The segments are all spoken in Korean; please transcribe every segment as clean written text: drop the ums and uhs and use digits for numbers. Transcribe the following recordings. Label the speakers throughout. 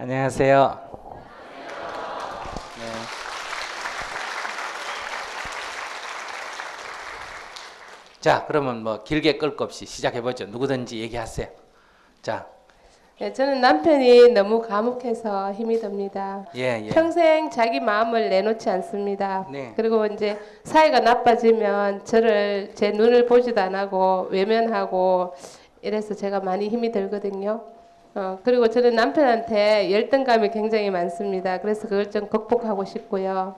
Speaker 1: 안녕하세요. 네. 자, 그러면 뭐 길게 끌 거 없이 시작해 보죠. 누구든지 얘기하세요. 자,
Speaker 2: 네, 저는 남편이 너무 과묵해서 힘이 듭니다.
Speaker 1: 예, 예.
Speaker 2: 평생 자기 마음을 내놓지 않습니다.
Speaker 1: 네.
Speaker 2: 그리고 이제 사이가 나빠지면 저를 제 눈을 보지도 안 하고 외면하고 이래서 제가 많이 힘이 들거든요. 그리고 저는 남편한테 열등감이 굉장히 많습니다. 그래서 그걸 좀 극복하고 싶고요.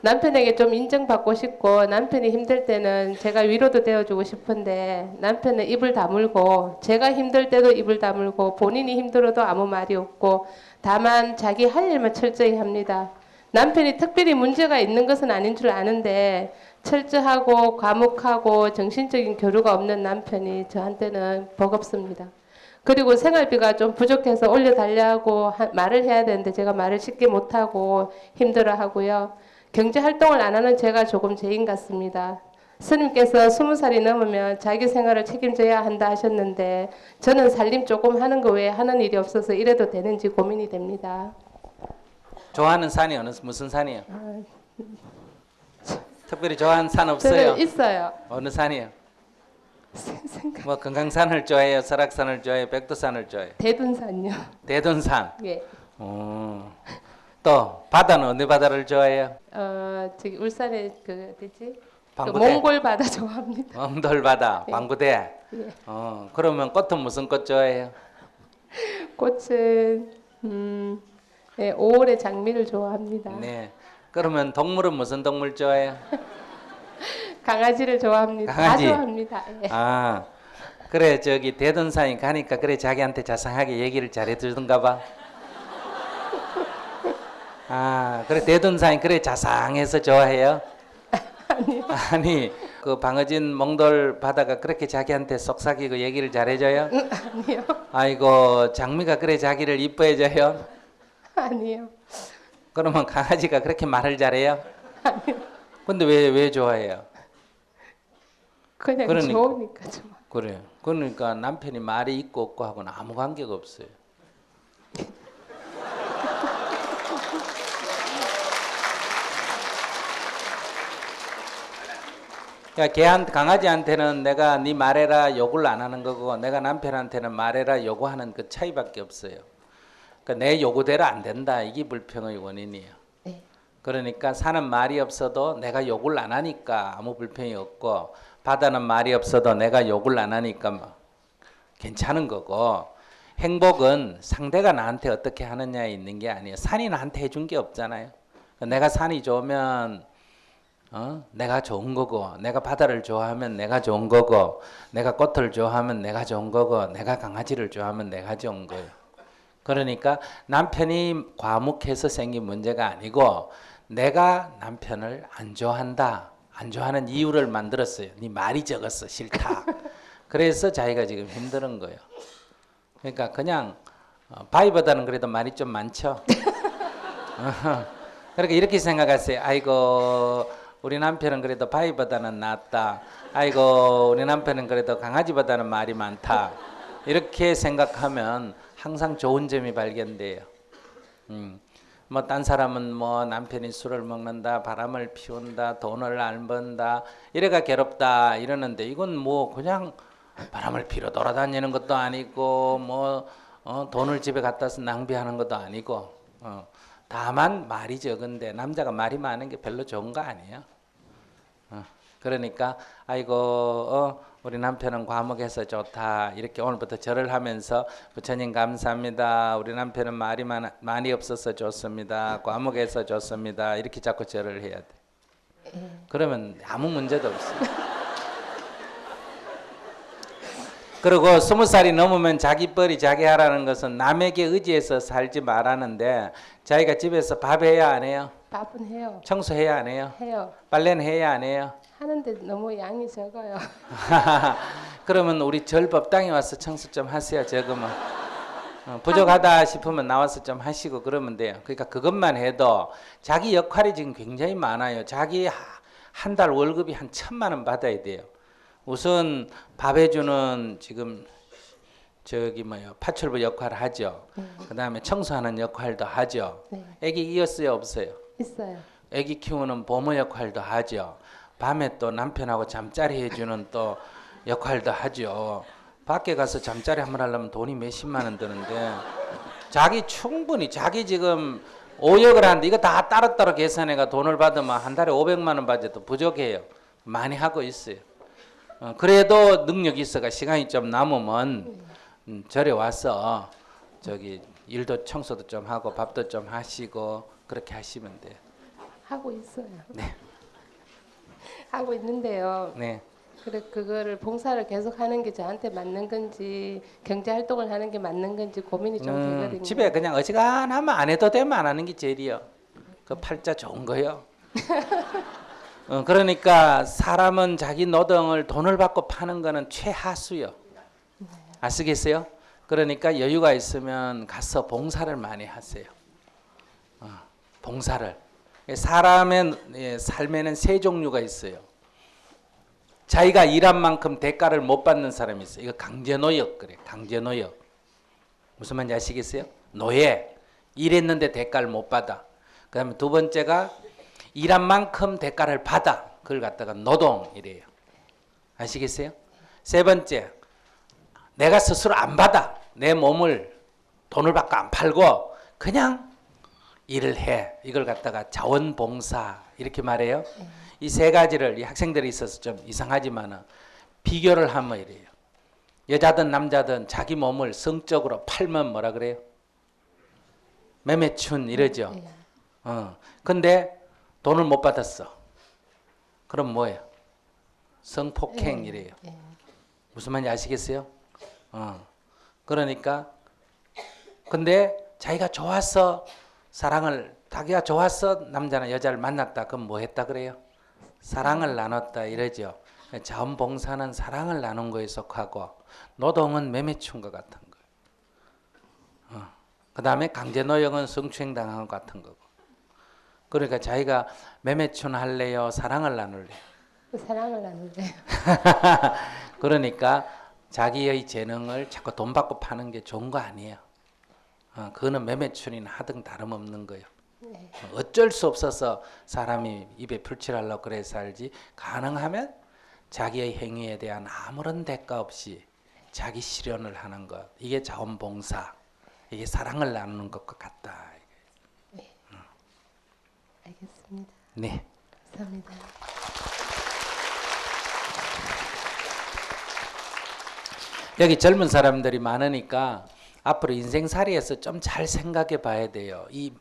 Speaker 2: 남편에게 좀 인정받고 싶고 남편이 힘들 때는 제가 위로도 되어주고 싶은데 남편은 입을 다물고 제가 힘들 때도 입을 다물고 본인이 힘들어도 아무 말이 없고 다만 자기 할 일만 철저히 합니다. 남편이 특별히 문제가 있는 것은 아닌 줄 아는데 철저하고 과묵하고 정신적인 교류가 없는 남편이 저한테는 버겁습니다. 그리고 생활비가 좀 부족해서 올려달라고 말을 해야 되는데 제가 말을 쉽게 못하고 힘들어하고요. 경제 활동을 안 하는 제가 조금 죄인 같습니다. 스님께서 20살이 넘으면 자기 생활을 책임져야 한다 하셨는데 저는 살림 조금 하는 거 외에 하는 일이 없어서 이래도 되는지 고민이 됩니다.
Speaker 1: 좋아하는 산이 무슨 산이에요? 특별히 좋아하는 산 없어요?
Speaker 2: 저는 있어요.
Speaker 1: 어느 산이요? 뭐 금강산을 좋아해요? 설악산을 좋아해요? 백두산을 좋아해요?
Speaker 2: 대둔산요.
Speaker 1: 대둔산.
Speaker 2: 예.
Speaker 1: 또 바다는 어느 바다를 좋아해요?
Speaker 2: 저기 울산에 그 어디지? 그
Speaker 1: 방구대.
Speaker 2: 몽골 바다 좋아합니다.
Speaker 1: 엉돌바다,
Speaker 2: 예.
Speaker 1: 방구대.
Speaker 2: 예.
Speaker 1: 그러면 꽃은 무슨 꽃 좋아해요?
Speaker 2: 꽃은 네, 5월의 장미를 좋아합니다.
Speaker 1: 네. 그러면 동물은 무슨 동물 좋아해요?
Speaker 2: 강아지를 좋아합니다.
Speaker 1: 강아지.
Speaker 2: 다 좋아합니다. 예.
Speaker 1: 아, 그래 저기 대둔산이 가니까 그래 자기한테 자상하게 얘기를 잘해주던가 봐. 아, 그래 대둔산이 그래 자상해서 좋아해요?
Speaker 2: 아니요.
Speaker 1: 아니 그 방어진 몽돌 바다가 그렇게 자기한테 속삭이고 얘기를 잘해줘요?
Speaker 2: 아니요.
Speaker 1: 아이고 장미가 그래 자기를 이뻐해줘요?
Speaker 2: 아니요.
Speaker 1: 그러면 강아지가 그렇게 말을 잘해요?
Speaker 2: 아니요.
Speaker 1: 근데 왜 좋아해요?
Speaker 2: 그냥
Speaker 1: 그러니까.
Speaker 2: 좋으니까 좋아.
Speaker 1: 그래요. 그러니까 남편이 말이 있고 없고 하고는 아무 관계가 없어요. 그러니까 강아지한테는 내가 네 말해라 요구를 안 하는 거고 내가 남편한테는 말해라 요구하는 그 차이밖에 없어요. 그러니까 내 요구대로 안 된다. 이게 불평의 원인이에요.
Speaker 2: 네.
Speaker 1: 그러니까 산은 말이 없어도 내가 욕을 안 하니까 아무 불평이 없고 바다는 말이 없어도 내가 욕을 안 하니까 뭐 괜찮은 거고 행복은 상대가 나한테 어떻게 하느냐에 있는 게 아니에요. 산이 나한테 해준 게 없잖아요. 내가 산이 좋으면 내가 좋은 거고 내가 바다를 좋아하면 내가 좋은 거고 내가 꽃을 좋아하면 내가 좋은 거고 내가 강아지를 좋아하면 내가 좋은 거예요. 그러니까 남편이 과묵해서 생긴 문제가 아니고 내가 남편을 안 좋아한다. 안 좋아하는 이유를 만들었어요. 네 말이 적었어. 싫다. 그래서 자기가 지금 힘든 거예요. 그러니까 그냥 바위보다는 그래도 말이 좀 많죠. 그러니까 이렇게 생각하세요. 아이고 우리 남편은 그래도 바위보다는 낫다. 아이고 우리 남편은 그래도 강아지보다는 말이 많다. 이렇게 생각하면 항상 좋은 점이 발견돼요. 뭐 딴 사람은 뭐 남편이 술을 먹는다, 바람을 피운다, 돈을 안 번다, 이래가 괴롭다 이러는데 이건 뭐 그냥 바람을 피러 돌아다니는 것도 아니고 뭐 돈을 집에 갖다 서 낭비하는 것도 아니고 다만 말이 적은데 남자가 말이 많은 게 별로 좋은 거 아니에요. 그러니까 아이고 우리 남편은 과묵해서 좋다 이렇게 오늘부터 절을 하면서 부처님 감사합니다. 우리 남편은 말이 많이 없어서 좋습니다. 과묵해서 좋습니다. 이렇게 자꾸 절을 해야 돼. 그러면 아무 문제도 없어요. 그리고 20살이 넘으면 자기 뻘이 자기 하라는 것은 남에게 의지해서 살지 말라는데 자기가 집에서 밥 해야 안 해요?
Speaker 2: 밥은 해요.
Speaker 1: 청소해야 안 해요?
Speaker 2: 해요.
Speaker 1: 빨래는 해야 안 해요?
Speaker 2: 하는데 너무 양이 적어요.
Speaker 1: 그러면 우리 절 법당에 와서 청소 좀 하세요. 적으면 부족하다 싶으면 나와서 좀 하시고 그러면 돼요. 그러니까 그것만 해도 자기 역할이 지금 굉장히 많아요. 자기 한 달 월급이 한 1,000만 원 받아야 돼요. 우선 밥 해주는 지금 저기 뭐요 파출부 역할을 하죠. 그다음에 청소하는 역할도 하죠.
Speaker 2: 네.
Speaker 1: 애기 이었어요 없어요?
Speaker 2: 있어요.
Speaker 1: 애기 키우는 보모 역할도 하죠. 밤에 또 남편하고 잠자리 해주는 또 역할도 하죠. 밖에 가서 잠자리 한번 하려면 돈이 몇십만 원 드는데 자기 충분히 자기 지금 5역을 하는데 이거 다 따로따로 계산해가 돈을 받으면 한 달에 500만 원 받아도 부족해요. 많이 하고 있어요. 그래도 능력이 있어가 시간이 좀 남으면 절에 와서 저기 일도 청소도 좀 하고 밥도 좀 하시고 그렇게 하시면 돼요.
Speaker 2: 하고 있어요.
Speaker 1: 네.
Speaker 2: 하고 있는데요.
Speaker 1: 네.
Speaker 2: 그래 그거를 봉사를 계속 하는 게 저한테 맞는 건지 경제 활동을 하는 게 맞는 건지 고민이 좀 되거든요.
Speaker 1: 집에 그냥 어지간하면 안 해도 되면 안 하는 게 제일이요. 그 팔자 좋은 거요. 그러니까 사람은 자기 노동을 돈을 받고 파는 거는 최하수요. 아시겠어요? 그러니까 여유가 있으면 가서 봉사를 많이 하세요. 봉사를. 사람의 삶에는 세 종류가 있어요. 자기가 일한 만큼 대가를 못 받는 사람이 있어요. 이거 강제노역 그래. 강제노역. 무슨 말인지 아시겠어요? 노예. 일했는데 대가를 못 받아. 그 다음에 두 번째가 일한 만큼 대가를 받아. 그걸 갖다가 노동이래요. 아시겠어요? 세 번째, 내가 스스로 안 받아. 내 몸을 돈을 받고 안 팔고 그냥 일을 해. 이걸 갖다가 자원봉사 이렇게 말해요. 이 세 가지를 이 학생들이 있어서 좀 이상하지만은 비교를 하면 이래요. 여자든 남자든 자기 몸을 성적으로 팔면 뭐라 그래요? 매매춘 이러죠. 근데 돈을 못 받았어. 그럼 뭐예요? 성폭행 이래요. 무슨 말인지 아시겠어요? 그러니까 근데 자기가 좋아서 사랑을 자기가 좋아서 남자나 여자를 만났다. 그럼 뭐 했다 그래요? 사랑을 나눴다 이러죠. 자원봉사는 사랑을 나눈 거에 속하고 노동은 매매춘 것 같은 거예요. 그 다음에 강제노역은 성추행 당한 것 같은 거고. 그러니까 자기가 매매춘 할래요? 사랑을 나눌래요?
Speaker 2: 사랑을 나눌래요.
Speaker 1: 그러니까 자기의 재능을 자꾸 돈 받고 파는 게 좋은 거 아니에요. 그거는 매매춘이나 하등 다름없는 거예요.
Speaker 2: 네.
Speaker 1: 어쩔 수 없어서 사람이 입에 풀칠하려고 그래 살지 가능하면 자기의 행위에 대한 아무런 대가 없이 자기 실현을 하는 것 이게 자원봉사 이게 사랑을 나누는 것과 같다.
Speaker 2: 네. 알겠습니다.
Speaker 1: 네.
Speaker 2: 감사합니다.
Speaker 1: 여기 젊은 사람들이 많으니까 앞으로 인생살이에서 좀 잘 생각해 봐야 돼요. 이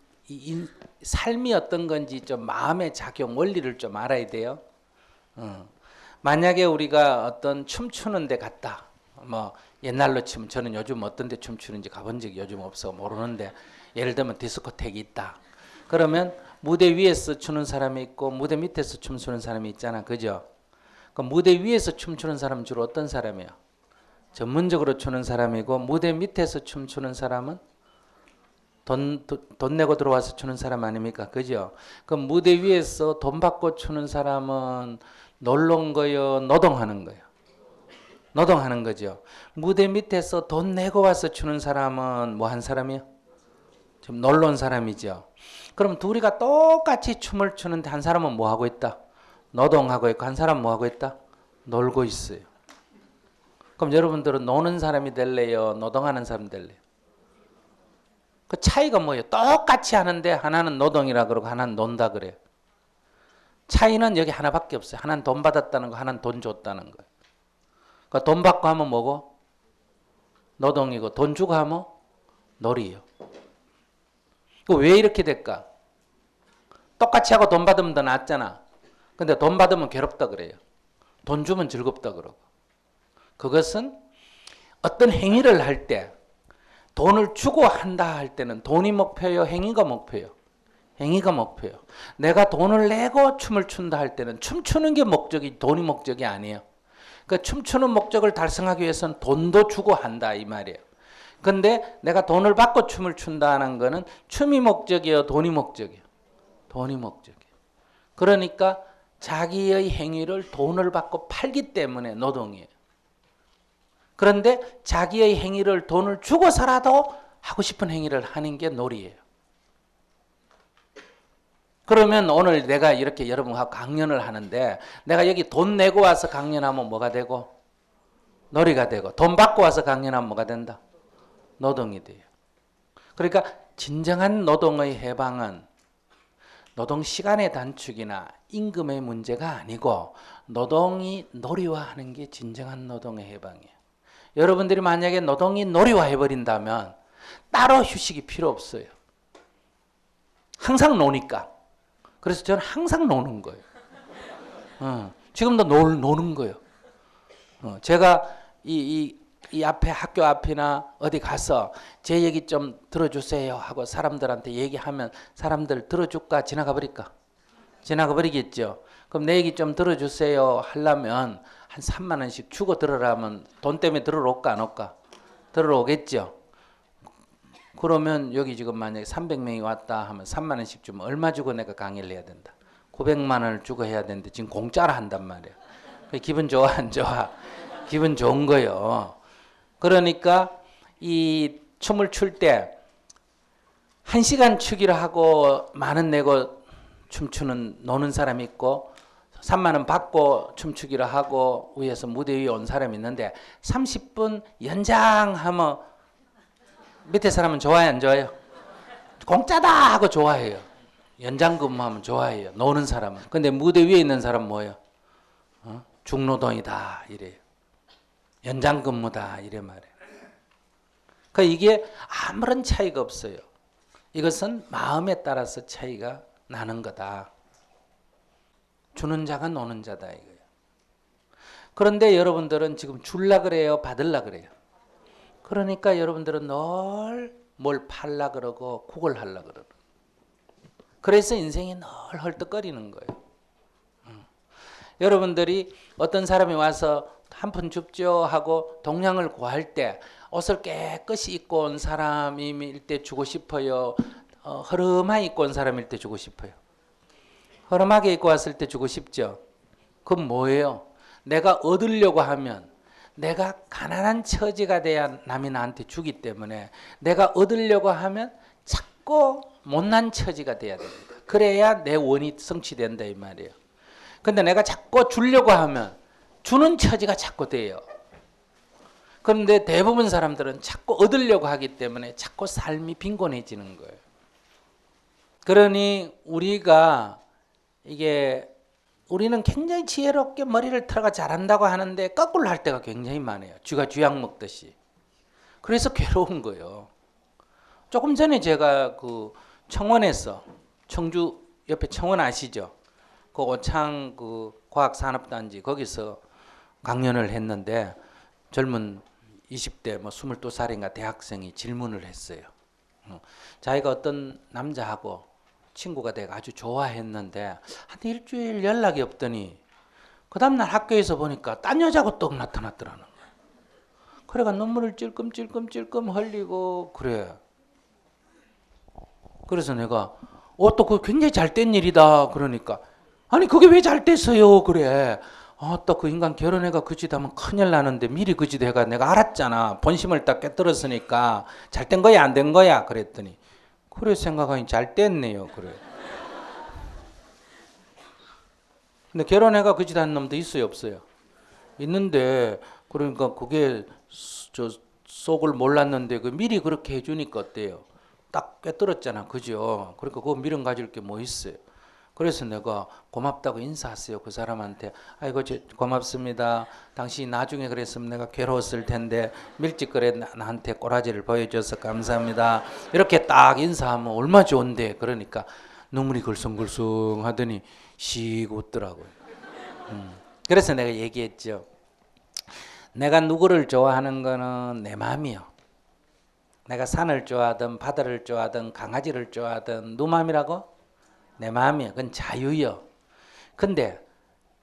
Speaker 1: 삶이 어떤 건지 좀 마음의 작용 원리를 좀 알아야 돼요. 만약에 우리가 어떤 춤추는 데 갔다. 뭐 옛날로 치면 저는 요즘 어떤 데 춤추는지 가본 적이 요즘 없어 모르는데 예를 들면 디스코텍이 있다. 그러면 무대 위에서 추는 사람이 있고 무대 밑에서 춤추는 사람이 있잖아. 그죠? 그 무대 위에서 춤추는 사람은 주로 어떤 사람이에요? 전문적으로 추는 사람이고 무대 밑에서 춤추는 사람은 돈 내고 들어와서 추는 사람 아닙니까? 그죠? 그럼 무대 위에서 돈 받고 추는 사람은 놀러 온 거요? 노동하는 거요? 노동하는 거죠. 무대 밑에서 돈 내고 와서 추는 사람은 뭐 한 사람이요? 지금 놀러 온 사람이죠. 그럼 둘이가 똑같이 춤을 추는데 한 사람은 뭐 하고 있다? 노동하고 있고 한 사람은 뭐 하고 있다? 놀고 있어요. 그럼 여러분들은 노는 사람이 될래요? 노동하는 사람 될래요? 그 차이가 뭐예요? 똑같이 하는데 하나는 노동이라 그러고 하나는 논다 그래요. 차이는 여기 하나밖에 없어요. 하나는 돈 받았다는 거, 하나는 돈 줬다는 거예요. 그러니까 돈 받고 하면 뭐고? 노동이고 돈 주고 하면 놀이요. 왜 이렇게 될까? 똑같이 하고 돈 받으면 더 낫잖아. 근데 돈 받으면 괴롭다 그래요. 돈 주면 즐겁다 그러고. 그것은 어떤 행위를 할 때 돈을 주고 한다 할 때는 돈이 목표요, 행위가 목표요? 행위가 목표요. 내가 돈을 내고 춤을 춘다 할 때는 춤추는 게 목적이 돈이 목적이 아니에요. 그 춤추는 목적을 달성하기 위해서는 돈도 주고 한다 이 말이에요. 근데 내가 돈을 받고 춤을 춘다는 거는 춤이 목적이에요, 돈이 목적이에요? 돈이 목적이에요. 그러니까 자기의 행위를 돈을 받고 팔기 때문에 노동이에요. 그런데 자기의 행위를 돈을 주고서라도 하고 싶은 행위를 하는 게 놀이예요. 그러면 오늘 내가 이렇게 여러분하고 강연을 하는데 내가 여기 돈 내고 와서 강연하면 뭐가 되고? 놀이가 되고, 돈 받고 와서 강연하면 뭐가 된다? 노동이 돼요. 그러니까 진정한 노동의 해방은 노동 시간의 단축이나 임금의 문제가 아니고 노동이 놀이화하는 게 진정한 노동의 해방이에요. 여러분들이 만약에 노동이 놀이화해버린다면 따로 휴식이 필요 없어요. 항상 노니까. 그래서 저는 항상 노는 거예요. 지금도 노는 거예요. 제가 이 앞에 학교 앞이나 어디 가서 제 얘기 좀 들어주세요 하고 사람들한테 얘기하면 사람들 들어줄까? 지나가 버릴까? 지나가 버리겠죠. 그럼 내 얘기 좀 들어주세요 하려면 한 3만 원씩 주고 들으라면 돈 때문에 들으러 올까 안 올까? 들으러 오겠죠. 그러면 여기 지금 만약에 300명이 왔다 하면 3만 원씩 주면 얼마 주고 내가 강의를 해야 된다? 900만 원을 주고 해야 되는데 지금 공짜로 한단 말이에요. 기분 좋아 안 좋아? 기분 좋은 거예요. 그러니까 이 춤을 출 때 1시간 추기를 하고 만 원 내고 춤추는 노는 사람이 있고 3만 원 받고 춤추기를 하고 위에서 무대 위에 온 사람이 있는데 30분 연장하면 밑에 사람은 좋아요 안 좋아요? 공짜다 하고 좋아해요. 연장 근무하면 좋아해요. 노는 사람은. 근데 무대 위에 있는 사람은 뭐예요? 중노동이다 이래요. 연장 근무다 이래 말이에요. 그러니까 이게 아무런 차이가 없어요. 이것은 마음에 따라서 차이가 나는 거다. 주는 자가 노는 자다 이거예요. 그런데 여러분들은 지금 줄라 그래요? 받을라 그래요? 그러니까 여러분들은 늘 뭘 팔라 그러고 구걸하려 그러고. 그래서 인생이 늘 헐떡거리는 거예요. 여러분들이 어떤 사람이 와서 한 푼 줍죠 하고 동량을 구할 때 옷을 깨끗이 입고 온 사람일 때 주고 싶어요? 허름하게 입고 온 사람일 때 주고 싶어요? 허름하게 입고 왔을 때 주고 싶죠? 그건 뭐예요? 내가 얻으려고 하면 내가 가난한 처지가 돼야 남이 나한테 주기 때문에 내가 얻으려고 하면 자꾸 못난 처지가 돼야 됩니다. 그래야 내 원이 성취된다 이 말이에요. 근데 내가 자꾸 주려고 하면 주는 처지가 자꾸 돼요. 그런데 대부분 사람들은 자꾸 얻으려고 하기 때문에 자꾸 삶이 빈곤해지는 거예요. 그러니 우리는 굉장히 지혜롭게 머리를 털어가 잘한다고 하는데 거꾸로 할 때가 굉장히 많아요. 쥐가 쥐약 먹듯이. 그래서 괴로운 거예요. 조금 전에 제가 그 청원에서 청주 옆에 청원 아시죠? 그 오창 그 과학산업단지 거기서 강연을 했는데 젊은 20대 뭐 22살인가 대학생이 질문을 했어요. 자기가 어떤 남자하고 친구가 돼가 아주 좋아했는데 한 일주일 연락이 없더니 그 다음날 학교에서 보니까 딴 여자하고 또 나타났더라는 거예요. 그래가 눈물을 찔끔찔끔 흘리고 그래. 그래서 내가 또 그거 굉장히 잘된 일이다 그러니까 아니 그게 왜 잘 됐어요 그래. 또 그 인간 결혼해가 그 짓 하면 큰일 나는데 미리 그 짓 해가 내가 알았잖아. 본심을 딱 깨뜨렸으니까 잘 된 거야 안 된 거야 그랬더니 그래 생각하니 잘 됐네요 그래. 근데 결혼해가 그 짓 하는 놈도 있어요 없어요? 있는데 그러니까 그게 저 속을 몰랐는데 그 미리 그렇게 해주니까 어때요? 딱 깨뜨렸잖아 그죠? 그러니까 그거 미련 가질 게 뭐 있어요? 그래서 내가 고맙다고 인사했어요 그 사람한테. 아이고 고맙습니다. 당신이 나중에 그랬으면 내가 괴로웠을 텐데 밀직거래 나한테 꼬라지를 보여줘서 감사합니다. 이렇게 딱 인사하면 얼마 좋은데. 그러니까 눈물이 글썽글썽 하더니 씩 웃더라고요. 그래서 내가 얘기했죠. 내가 누구를 좋아하는 거는 내 마음이요. 내가 산을 좋아하든 바다를 좋아하든 강아지를 좋아하든 누구 마음이라고? 내 마음이요. 그건 자유요. 근데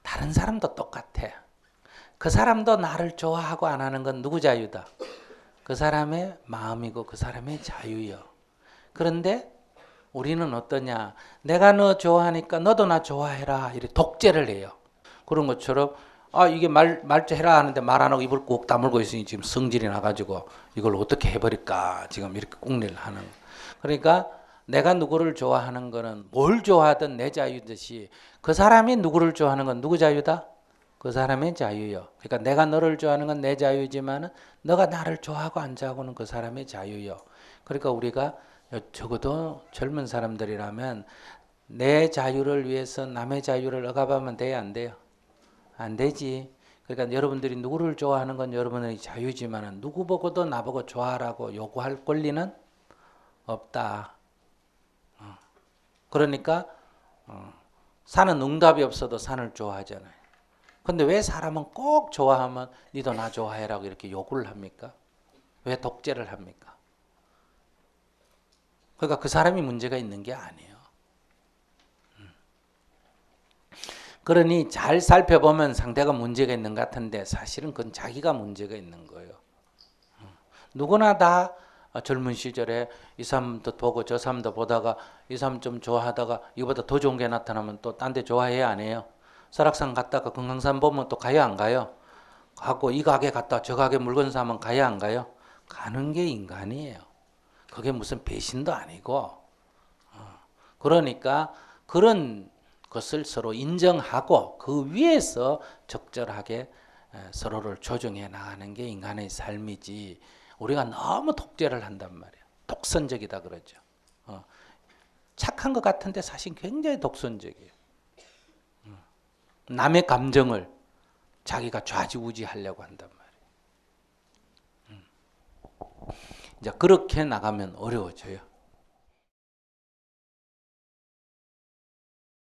Speaker 1: 다른 사람도 똑같아. 그 사람도 나를 좋아하고 안 하는 건 누구 자유다? 그 사람의 마음이고 그 사람의 자유요. 그런데 우리는 어떠냐? 내가 너 좋아하니까 너도 나 좋아해라. 이렇게 독재를 해요. 그런 것처럼 이게 말좀 해라 하는데 말 안 하고 입을 꾹 다물고 있으니 지금 성질이 나가지고 이걸 어떻게 해버릴까 지금 이렇게 꿍리를 하는. 그러니까 내가 누구를 좋아하는 거는 뭘 좋아하든 내 자유듯이 그 사람이 누구를 좋아하는 건 누구 자유다? 그 사람의 자유요. 그러니까 내가 너를 좋아하는 건 내 자유지만은 너가 나를 좋아하고 안 좋아하고는 그 사람의 자유요. 그러니까 우리가 적어도 젊은 사람들이라면 내 자유를 위해서 남의 자유를 억압하면 돼야 안 돼요? 안 되지. 그러니까 여러분들이 누구를 좋아하는 건 여러분의 자유지만은 누구 보고도 나보고 좋아하라고 요구할 권리는 없다. 그러니까 산은 응답이 없어도 산을 좋아하잖아요. 근데 왜 사람은 꼭 좋아하면 니도 나 좋아해라고 이렇게 요구를 합니까? 왜 독재를 합니까? 그러니까 그 사람이 문제가 있는 게 아니에요. 그러니 잘 살펴보면 상대가 문제가 있는 것 같은데 사실은 그건 자기가 문제가 있는 거예요. 누구나 다 젊은 시절에 이 사람도 보고 저 사람도 보다가 이 사람 좀 좋아하다가 이보다 더 좋은 게 나타나면 또 딴 데 좋아해야 안 해요? 설악산 갔다가 금강산 보면 또 가요 안 가요? 가고 이 가게 갔다 저 가게 물건 사면 가요 안 가요? 가는 게 인간이에요. 그게 무슨 배신도 아니고. 그러니까 그런 것을 서로 인정하고 그 위에서 적절하게 서로를 조정해 나가는 게 인간의 삶이지. 우리가 너무 독재를 한단 말이에요. 독선적이다 그러죠. 착한 것 같은데 사실 굉장히 독선적이에요. 남의 감정을 자기가 좌지우지하려고 한단 말이에요. 이제 그렇게 나가면 어려워져요.